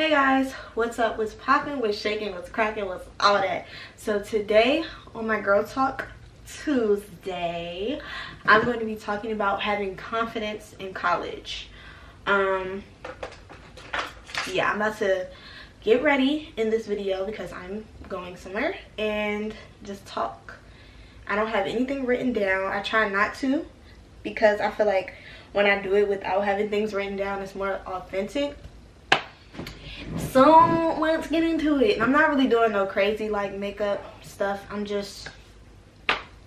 Hey guys, what's up, what's poppin', what's shaking, what's cracking, what's all that. So today on my Girl Talk Tuesday, I'm going to be talking about having confidence in college. Yeah, I'm about to get ready in this video because I'm going somewhere and just talk. I don't have anything written down. I try not to because I feel like when I do it without having things written down, it's more authentic. So let's get into it. And I'm not really doing no crazy like makeup stuff. I'm just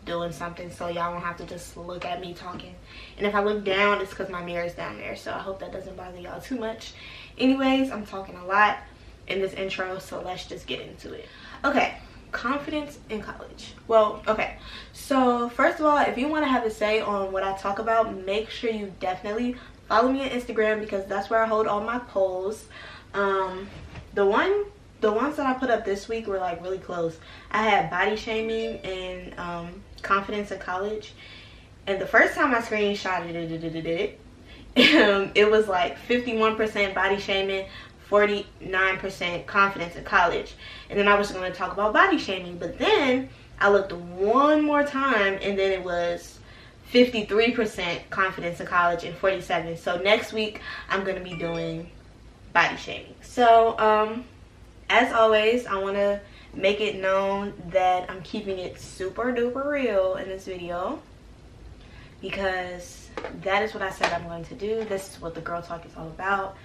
doing something so y'all won't have to just look at me talking. And if I look down, it's because my mirror's down there. So I hope that doesn't bother y'all too much. Anyways, I'm talking a lot in this intro, so let's just get into it. Okay, confidence in college. Well, okay, so first of all, if you want to have a say on what I talk about, make sure you definitely follow me on Instagram because that's where I hold all my polls. The ones that I put up this week were like really close. I had body shaming and confidence in college, and the first time I screenshotted it, it was like 51% body shaming, 49% confidence in college. And then I was going to talk about body shaming, but then I looked one more time and then it was 53% confidence in college and 47%. So next week I'm going to be doing body shaming. So as always, I want to make it known that I'm keeping it super duper real in this video because that is what I said I'm going to do. This is what the Girl Talk is all about,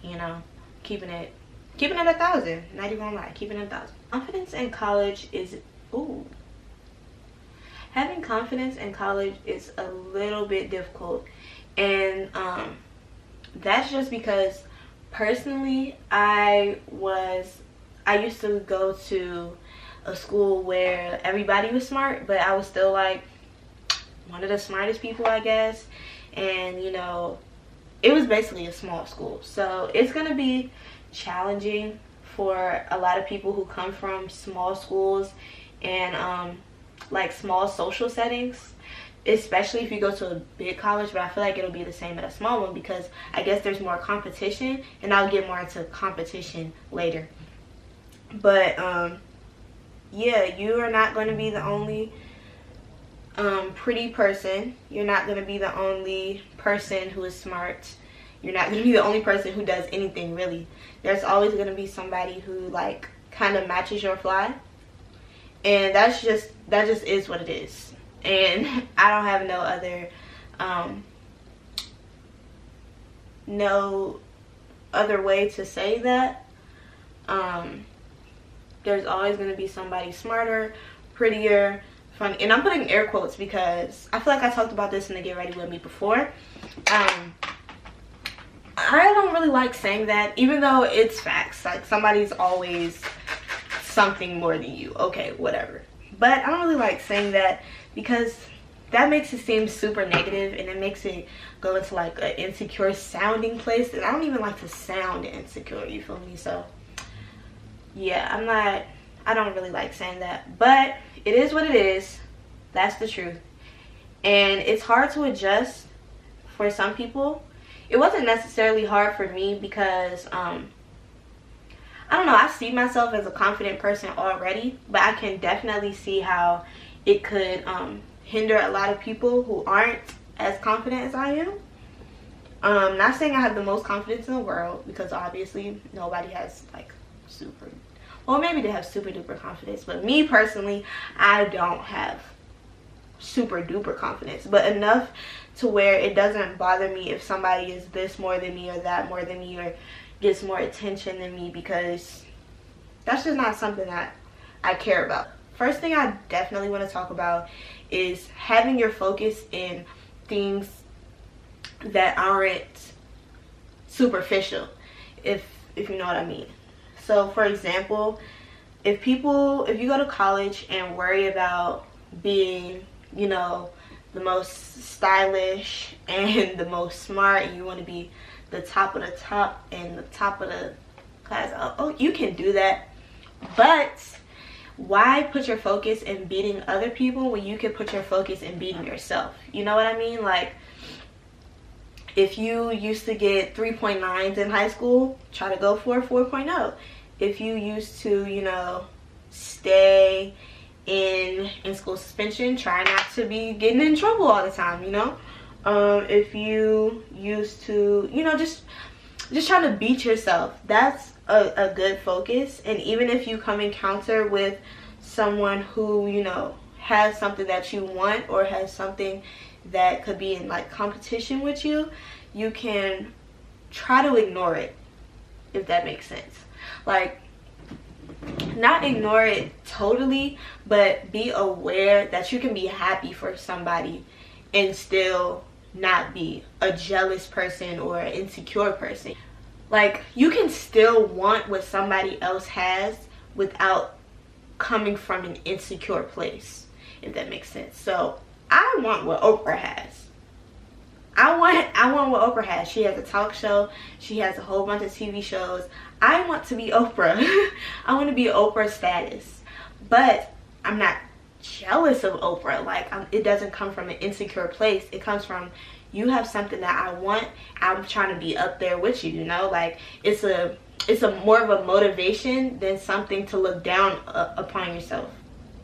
you know, keeping it 1,000. Not even gonna lie, keeping it 1,000. Confidence in college is having confidence in college is a little bit difficult, and that's just because personally I used to go to a school where everybody was smart, but I was still like one of the smartest people, I guess. And you know, it was basically a small school, so it's gonna be challenging for a lot of people who come from small schools and like small social settings, especially if you go to a big college. But I feel like it'll be the same at a small one because I guess there's more competition, and I'll get more into competition later. But yeah, you are not going to be the only pretty person. You're not going to be the only person who is smart. You're not going to be the only person who does anything, really. There's always going to be somebody who like kind of matches your fly, and that just is what it is. And I don't have no other way to say that. There's always going to be somebody smarter, prettier, funny. And I'm putting air quotes because I feel like I talked about this in the Get Ready With Me before. I don't really like saying that, even though it's facts. Like, somebody's always something more than you. Okay, whatever. But I don't really like saying that because that makes it seem super negative, and it makes it go into like an insecure sounding place, and I don't even like to sound insecure, you feel me? So yeah, I don't really like saying that, but it is what it is. That's the truth. And it's hard to adjust for some people. It wasn't necessarily hard for me because I don't know, I see myself as a confident person already, but I can definitely see how it could hinder a lot of people who aren't as confident as I am. Not saying I have the most confidence in the world, because obviously nobody has like super, well, maybe they have super duper confidence, but me personally, I don't have super duper confidence, but enough to where it doesn't bother me if somebody is this more than me or that more than me or gets more attention than me, because that's just not something that I care about. First thing I definitely want to talk about is having your focus in things that aren't superficial, if you know what I mean. So for example, if you go to college and worry about being, you know, the most stylish and the most smart, and you want to be the top of the top and the top of the class, oh, you can do that, but why put your focus in beating other people when you can put your focus in beating yourself? You know what I mean? Like, If you used to get 3.9s in high school, try to go for a 4.0. If you used to, you know, stay in school suspension, try not to be getting in trouble all the time, you know. If you used to, you know, just trying to beat yourself, that's a good focus. And even if you come encounter with someone who, you know, has something that you want, or has something that could be in like competition with you, you can try to ignore it, if that makes sense. Like, not ignore it totally, but be aware that you can be happy for somebody and still not be a jealous person or an insecure person. Like, you can still want what somebody else has without coming from an insecure place, if that makes sense. So I want what Oprah has. I want what Oprah has. She has a talk show. She has a whole bunch of TV shows. I want to be Oprah. I want to be Oprah status. But I'm not jealous of Oprah. Like, it doesn't come from an insecure place. It comes from, you have something that I want. I'm trying to be up there with you, you know? Like, it's a more of a motivation than something to look down upon yourself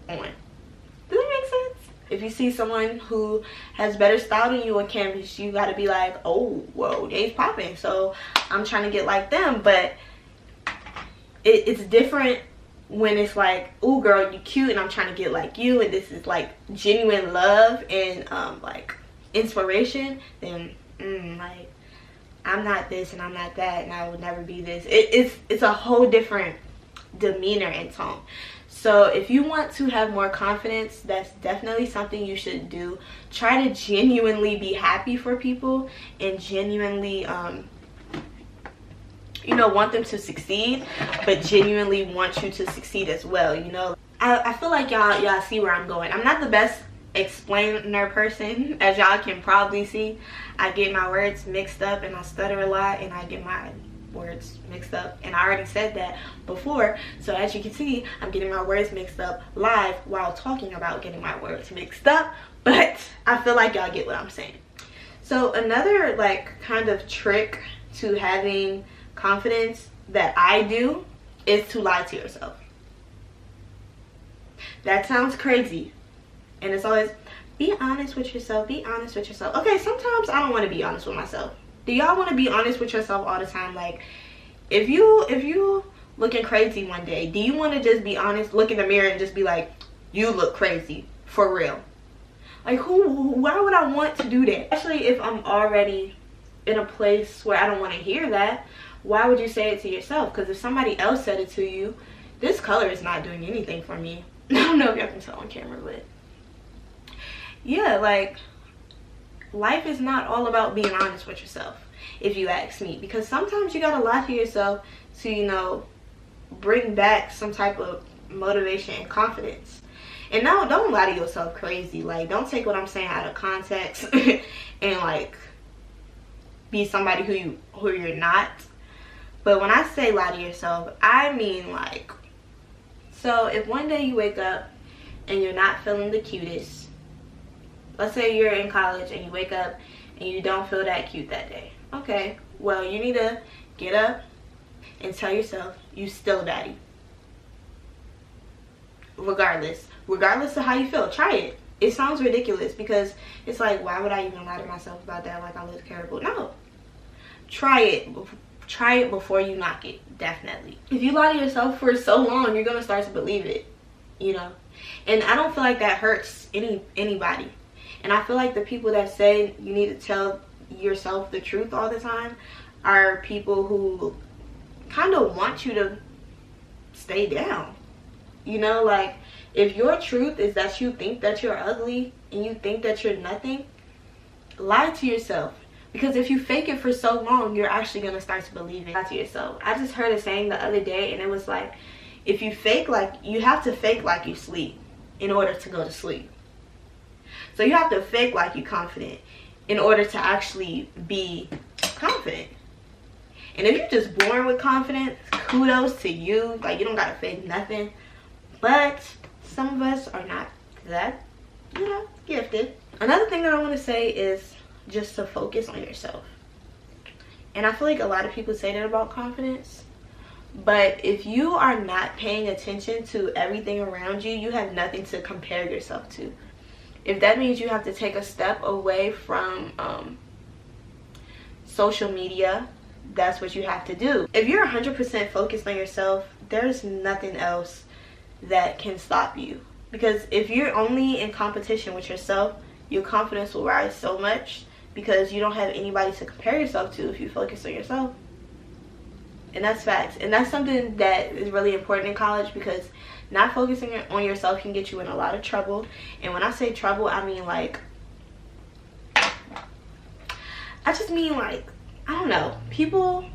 on. Does that make sense? If you see someone who has better style than you on campus, you got to be like, oh, whoa, they's popping, so I'm trying to get like them. But it's different when it's like, oh, girl, you cute and I'm trying to get like you, and this is like genuine love and like inspiration. Then like, I'm not this and I'm not that and I would never be this. It's a whole different demeanor and tone. So if you want to have more confidence, that's definitely something you should do. Try to genuinely be happy for people and genuinely you know, want them to succeed, but genuinely want you to succeed as well, you know. I feel like y'all see where I'm going. I'm not the best explainer person, as y'all can probably see. I get my words mixed up and I stutter a lot, and I get my words mixed up, and I already said that before. So as you can see, I'm getting my words mixed up live while talking about getting my words mixed up, but I feel like y'all get what I'm saying. So another like kind of trick to having confidence that I do is to lie to yourself. That sounds crazy, and it's always, be honest with yourself, be honest with yourself. Okay, sometimes I don't want to be honest with myself. Do y'all want to be honest with yourself all the time? Like, if you looking crazy one day, do you want to just be honest, look in the mirror and just be like, you look crazy, for real? Like, why would I want to do that? Especially if I'm already in a place where I don't want to hear that. Why would you say it to yourself? Because if somebody else said it to you, this color is not doing anything for me. I don't know if y'all can tell on camera, but yeah, like, life is not all about being honest with yourself, if you ask me. Because sometimes you gotta lie to yourself to, you know, bring back some type of motivation and confidence. And no, don't lie to yourself crazy. Like, don't take what I'm saying out of context and like be somebody who you're not. But when I say lie to yourself, I mean like, so if one day you wake up and you're not feeling the cutest, let's say you're in college and you wake up and you don't feel that cute that day. Okay, well, you need to get up and tell yourself you still a baddie. Regardless of how you feel, try it. It sounds ridiculous because it's like, why would I even lie to myself about that? Like, I look terrible. No, try it. Try it before you knock it, definitely. If you lie to yourself for so long, you're gonna start to believe it, you know. And I don't feel like that hurts anybody. And I feel like the people that say you need to tell yourself the truth all the time are people who kind of want you to stay down. You know, like, if your truth is that you think that you're ugly and you think that you're nothing, lie to yourself. Because if you fake it for so long, you're actually going to start to believe it. Lie to yourself. I just heard a saying the other day, and it was like, if you fake like, you have to fake like you sleep in order to go to sleep. So you have to fake like you're confident in order to actually be confident. And if you're just born with confidence, kudos to you. Like, you don't gotta fake nothing. But some of us are not that, you know, gifted. Another thing that I want to say is just to focus on yourself. And I feel like a lot of people say that about confidence. But if you are not paying attention to everything around you, you have nothing to compare yourself to. If that means you have to take a step away from social media, that's what you have to do. If you're 100% focused on yourself, there's nothing else that can stop you. Because if you're only in competition with yourself, your confidence will rise so much because you don't have anybody to compare yourself to if you focus on yourself. And that's facts. And that's something that is really important in college, because not focusing on yourself can get you in a lot of trouble. And when I say trouble, I mean like, I just mean like, I don't know, people,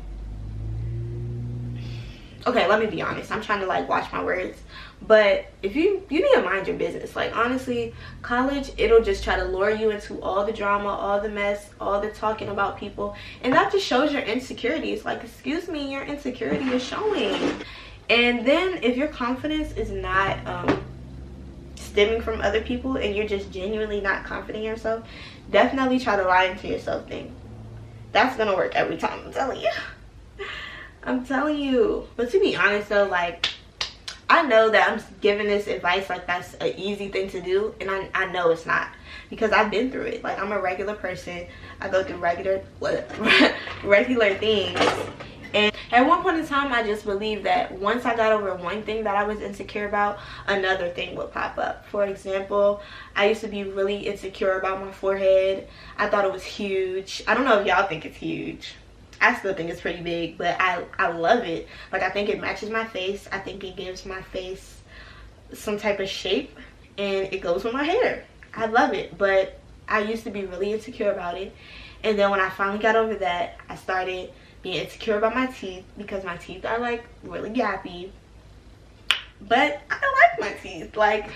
okay, let me be honest, I'm trying to like watch my words, but if you need to mind your business. Like, honestly, college, it'll just try to lure you into all the drama, all the mess, all the talking about people, and that just shows your insecurities. Like, excuse me, your insecurity is showing. And then if your confidence is not stemming from other people and you're just genuinely not confident in yourself, definitely try to lie into yourself thing. That's gonna work every time, I'm telling you. I'm telling you. But to be honest though, like, I know that I'm giving this advice like that's an easy thing to do, and I know it's not, because I've been through it. Like, I'm a regular person. I go through regular things. And at one point in time, I just believed that once I got over one thing that I was insecure about, another thing would pop up. For example, I used to be really insecure about my forehead. I thought it was huge. I don't know if y'all think it's huge. I still think it's pretty big, but I love it. Like, I think it matches my face. I think it gives my face some type of shape, and it goes with my hair. I love it, but I used to be really insecure about it. And then when I finally got over that, I started being insecure about my teeth, because my teeth are like really gappy. But I don't like my teeth. Like,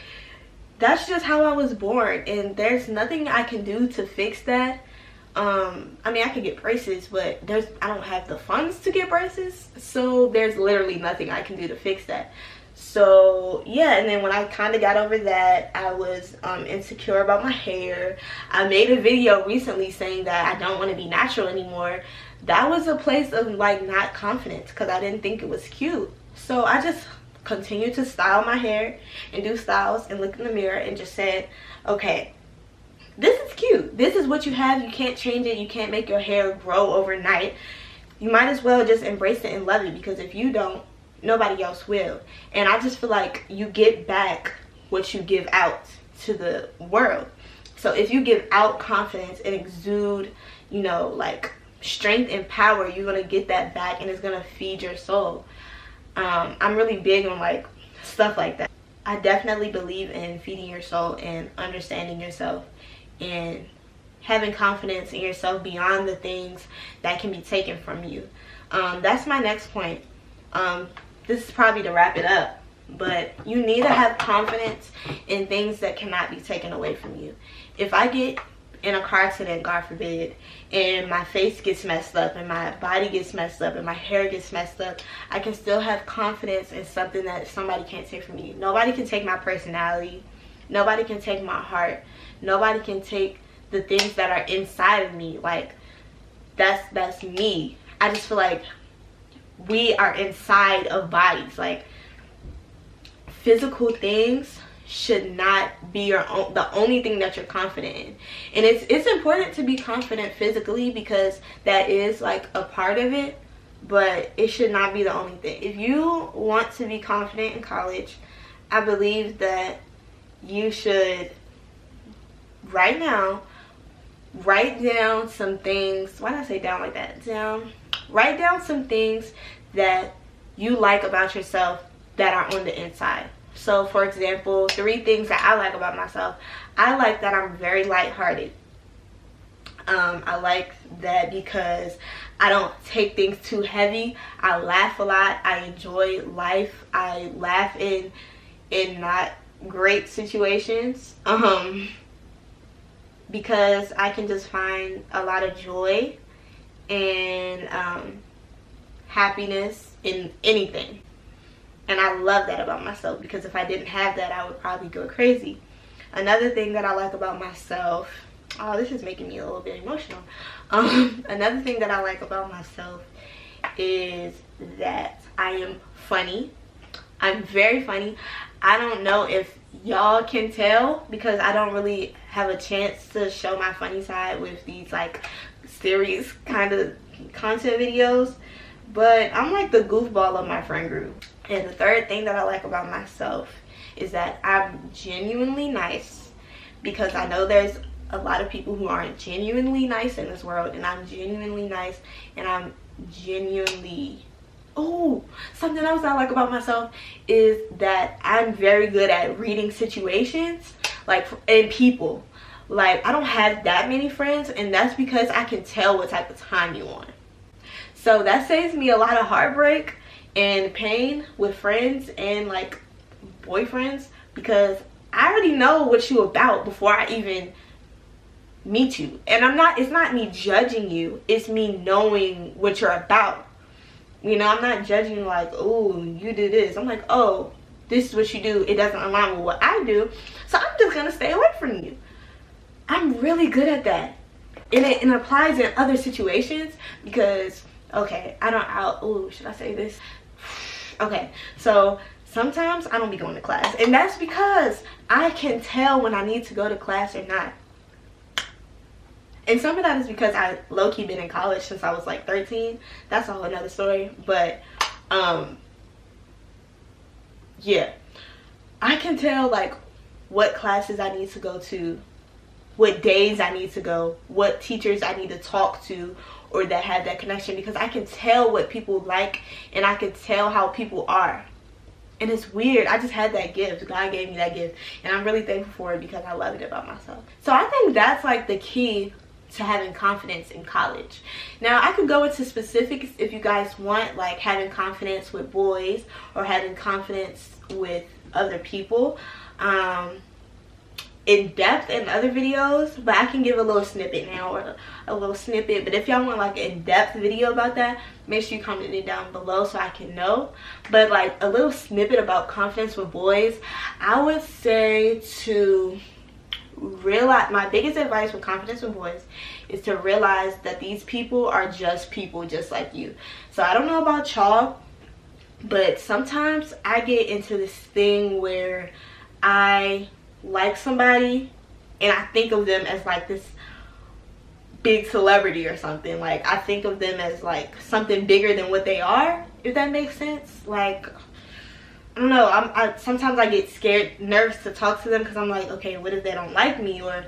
that's just how I was born, and there's nothing I can do to fix that. I mean, I could get braces, but I don't have the funds to get braces, so there's literally nothing I can do to fix that. So yeah, and then when I kind of got over that, I was insecure about my hair. I made a video recently saying that I don't want to be natural anymore. That was a place of like not confidence, because I didn't think it was cute. So I just continued to style my hair and do styles and look in the mirror and just said, okay, this is cute. This is what you have. You can't change it. You can't make your hair grow overnight. You might as well just embrace it and love it, because if you don't, nobody else will. And I just feel like you get back what you give out to the world. So if you give out confidence and exude, you know, like strength and power, you're gonna get that back, and it's gonna feed your soul. I'm really big on like stuff like that. I definitely believe in feeding your soul and understanding yourself and having confidence in yourself beyond the things that can be taken from you. That's my next point. This is probably to wrap it up, but you need to have confidence in things that cannot be taken away from you. If I get in a car accident, God forbid, and my face gets messed up and my body gets messed up and my hair gets messed up, I can still have confidence in something that somebody can't take from me. Nobody can take my personality. Nobody can take my heart. Nobody can take the things that are inside of me. Like, that's me. I just feel like we are inside of bodies. Like, physical things should not be the only thing that you're confident in. And it's important to be confident physically, because that is like a part of it, but it should not be the only thing. If you want to be confident in college, I believe that you should right now write down some things. Why did I say down like that? Down. Write down some things that you like about yourself that are on the inside. So for example, 3 things that I like about myself. I like that I'm very lighthearted. I like that because I don't take things too heavy. I laugh a lot. I enjoy life. I laugh in not great situations. Because I can just find a lot of joy and happiness in anything. And I love that about myself, because if I didn't have that, I would probably go crazy. Another thing that I like about myself Oh, this is making me a little bit emotional. Another thing that I like about myself is that I am funny. I'm very funny. I don't know if y'all can tell because I don't really have a chance to show my funny side with these like serious kind of content videos, but I'm like the goofball of my friend group. And the third thing that I like about myself is that I'm genuinely nice, because I know there's a lot of people who aren't genuinely nice in this world, and I'm genuinely nice, and I'm genuinely... Oh, something else I like about myself is that I'm very good at reading situations, like, and people. Like, I don't have that many friends, and that's because I can tell what type of time you're on. So that saves me a lot of heartbreak and pain with friends and like boyfriends, because I already know what you about before I even meet you. And it's not me judging you, it's me knowing what you're about. You know, I'm not judging you like, oh, you do this. I'm like, oh, this is what you do. It doesn't align with what I do, so I'm just gonna stay away from you. I'm really good at that. And it applies in other situations because, okay, oh, should I say this? Okay, so sometimes I don't be going to class, and that's because I can tell when I need to go to class or not. And some of that is because I low-key been in college since I was like 13. That's a whole another story. But yeah, I can tell like what classes I need to go to, what days I need to go, what teachers I need to talk to or that have that connection, because I can tell what people like and I can tell how people are. And it's weird. I just had that gift. God gave me that gift, and I'm really thankful for it because I love it about myself. So I think that's like the key to having confidence in college. Now I could go into specifics if you guys want, like having confidence with boys or having confidence with other people in depth in other videos, but I can give a little snippet now, or a little snippet. But if y'all want like an in-depth video about that, make sure you comment it down below so I can know. But like a little snippet about confidence with boys, I would say to realize, my biggest advice with confidence with boys is to realize that these people are just people just like you. So I don't know about y'all, but sometimes I get into this thing where I like somebody and I think of them as like this big celebrity or something. Like I think of them as like something bigger than what they are, if that makes sense. Like, I don't know, sometimes I get scared, nervous to talk to them because I'm like, okay, what if they don't like me, or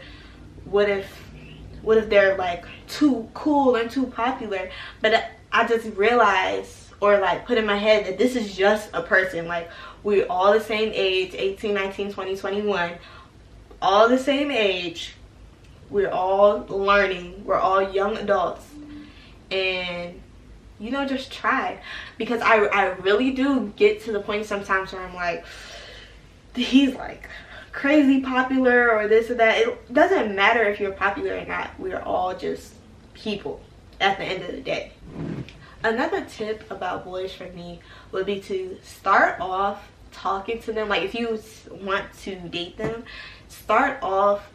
what if they're like too cool and too popular? But I just realize, or like put in my head, that this is just a person. Like, we're all the same age, 18, 19, 20, 21, all the same age. We're all learning, we're all young adults, and you know, just try. Because I really do get to the point sometimes where I'm like, he's like crazy popular or this or that. It doesn't matter if you're popular or not. We're all just people at the end of the day. Another tip about boys for me would be to start off talking to them. Like if you want to date them, start off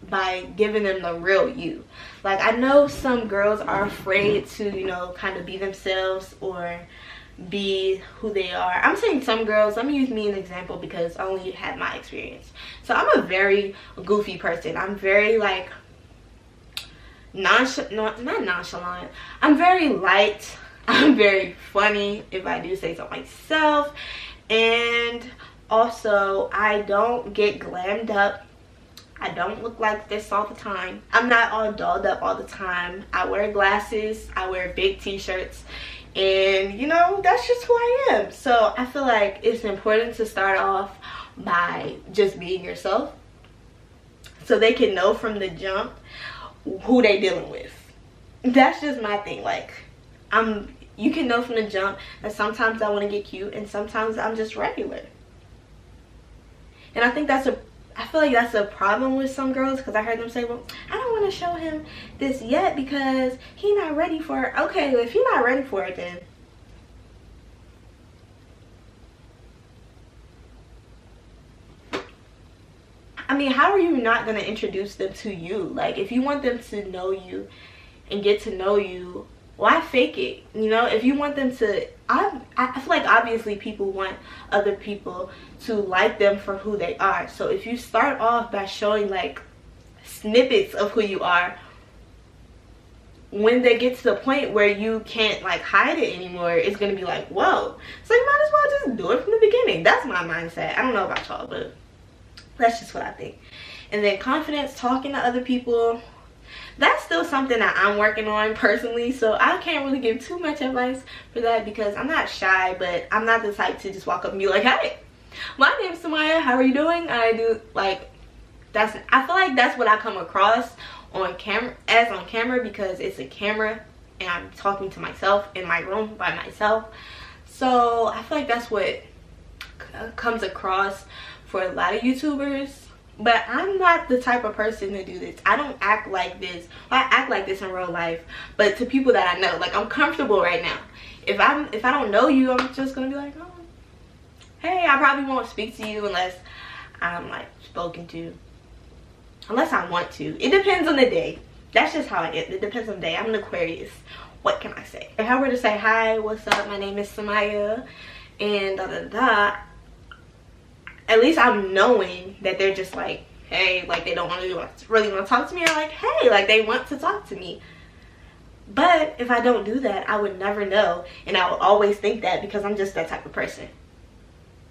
by giving them the real you. Like I know some girls are afraid to, you know, kind of be themselves or be who they are. I'm saying some girls, let me use me as an example because I only had my experience. So I'm a very goofy person. I'm very like not nonchalant. I'm very light. I'm very funny, if I do say so myself. And also I don't get glammed up. I don't look like this all the time. I'm not all dolled up all the time. I wear glasses, I wear big t-shirts, and you know, that's just who I am. So I feel like it's important to start off by just being yourself so they can know from the jump who they dealing with. That's just my thing. Like you can know from the jump that sometimes I want to get cute and sometimes I'm just regular. And I think I feel like that's a problem with some girls, because I heard them say, well, I don't want to show him this yet because he's not ready for it. Okay, well, if you're not ready for it, then I mean, how are you not going to introduce them to you? Like, if you want them to know you and get to know you, why fake it? You know, if you want them to, I feel like obviously people want other people to like them for who they are. So if you start off by showing like snippets of who you are, when they get to the point where you can't like hide it anymore, it's gonna be like, whoa. So you might as well just do it from the beginning. That's my mindset. I don't know about y'all, but that's just what I think. And then confidence, talking to other people, that's still something that I'm working on personally, so I can't really give too much advice for that because I'm not shy, but I'm not the type to just walk up and be like, hey, my name's Samaya, how are you doing? I do, like, I feel like that's what I come across on camera because it's a camera and I'm talking to myself in my room by myself. So I feel like that's what comes across for a lot of YouTubers. But I'm not the type of person to do this. I don't act like this. Well, I act like this in real life, but to people that I know, like, I'm comfortable right now. If I don't know you, I'm just gonna be like, oh, hey, I probably won't speak to you unless I'm like spoken to, unless I want to. It depends on the day. That's just how it is. It depends on the day. I'm an Aquarius. What can I say? If I were to say, hi, what's up, my name is Samaya, and da da da, at least I'm knowing that they're just like, hey, like, they don't really want to talk to me, or like, hey, like, they want to talk to me. But if I don't do that, I would never know, and I would always think that because I'm just that type of person.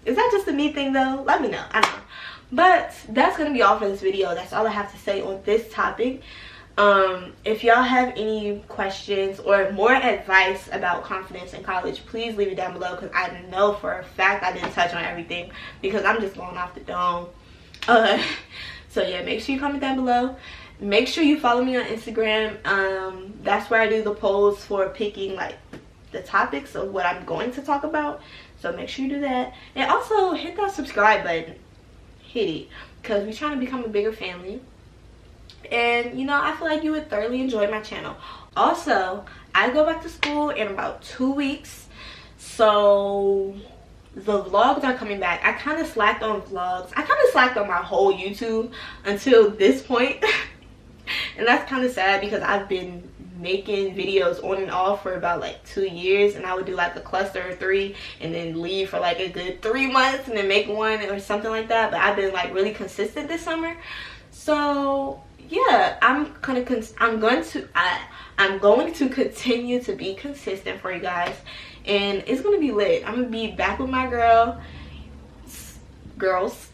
Is that just a me thing though? Let me know. I don't know. But that's gonna be all for this video. That's all I have to say on this topic. If y'all have any questions or more advice about confidence in college, please leave it down below, because I know for a fact I didn't touch on everything because I'm just going off the dome. So yeah, make sure you comment down below. Make sure you follow me on Instagram. That's where I do the polls for picking like the topics of what I'm going to talk about, so make sure you do that. And also hit that subscribe button. Hit it, because we're trying to become a bigger family. And you know, I feel like you would thoroughly enjoy my channel. Also, I go back to school in about 2 weeks, so the vlogs are coming back. I kind of slacked on vlogs. I kind of slacked on my whole YouTube until this point. And that's kind of sad because I've been making videos on and off for about like 2 years, and I would do like a cluster of 3 and then leave for like a good 3 months and then make one or something like that. But I've been like really consistent this summer. So yeah, I'm going to continue to be consistent for you guys, and it's gonna be lit. I'm gonna be back with my girls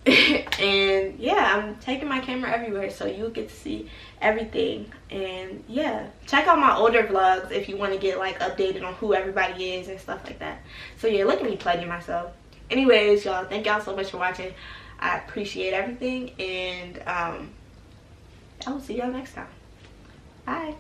and yeah, I'm taking my camera everywhere, so you'll get to see everything. And yeah, check out my older vlogs if you want to get like updated on who everybody is and stuff like that. So yeah, look at me plugging myself. Anyways, y'all, thank y'all so much for watching. I appreciate everything, and I will see y'all next time. Bye.